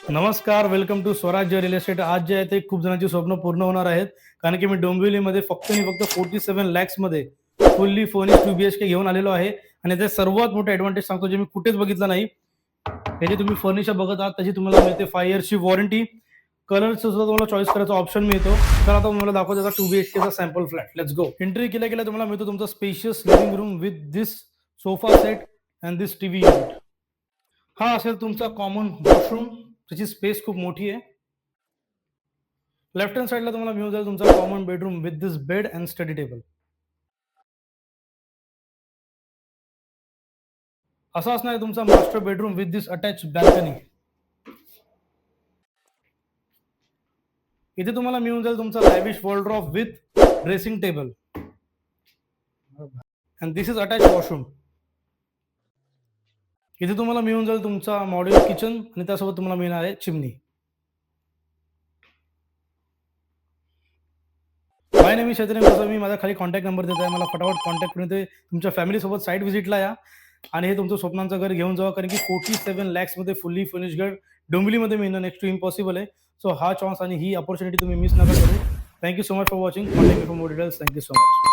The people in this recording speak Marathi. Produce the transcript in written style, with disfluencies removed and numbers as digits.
नमस्कार, वेलकम टू स्वराज्य रिअल एस्टेट. आज जे आहे ते खूप जणांची स्वप्न पूर्ण होणार आहेत, कारण की मी डोंबिवलीमध्ये फक्त आणि फक्त 47 लॅक्समध्ये फुल्ली फर्निश्ड 2 BHK घेऊन आलेलो आहे. आणि त्याचा सर्वात मोठा ॲडव्हान्टेज सांगतो, जे मी कुठेच बघितलं नाही. हे जे तुम्ही फर्निचर बघत आहात त्याची तुम्हाला मिळते 5 इयर्सची वॉरंटी. कलरचं सुद्धा तुम्हाला चॉईस करायचा ऑप्शन मिळतो. तर आता तुम्हाला दाखवतो त्याचा 2 BHKचा sample flat. Let's go. Entry केल्या केल्या तुम्हाला मिळतो तुमचा spacious living room with this sofa set and this TV unit. हा असेल तुमचा कॉमन वॉशरूम. त्याची स्पेस खूप मोठी आहे. लेफ्ट हँड साइडला तुम्हाला मिळून जाईल तुमचा common bedroom with this bed and study table. असा असणार आहे तुमचा master bedroom with this attach balcony. इथे तुम्हाला मिळून जाईल तुमचा lavish wardrobe with dressing table and this is attach washroom. इथे तुम्हाला मिळून जाईल तुमचा मॉड्युलर किचन आणि त्यासोबत तुम्हाला मिळणार आहे चिमनी. माय नेम इज चैतन्य. मी माझा खाली कॉन्टॅक्ट नंबर देत आहे. मला फटाफट कॉन्टॅक्ट करून ते तुमच्या फॅमिलीसोबत साईट व्हिजिटला या आणि हे तुमचं स्वप्नांचं घर घेऊन जावा, कारण की 47 लॅक्समध्ये फुल्ली फर्निश्ड घर डोंबिवलीमध्ये मिळणं नेक्स्ट टू इम्पॉसिबल आहे. सो हा चान्स आणि ही अपॉर्च्युनिटी तुम्ही मिस नका करू. Thank you so much for watching. Contact me for more details. Thank you so much.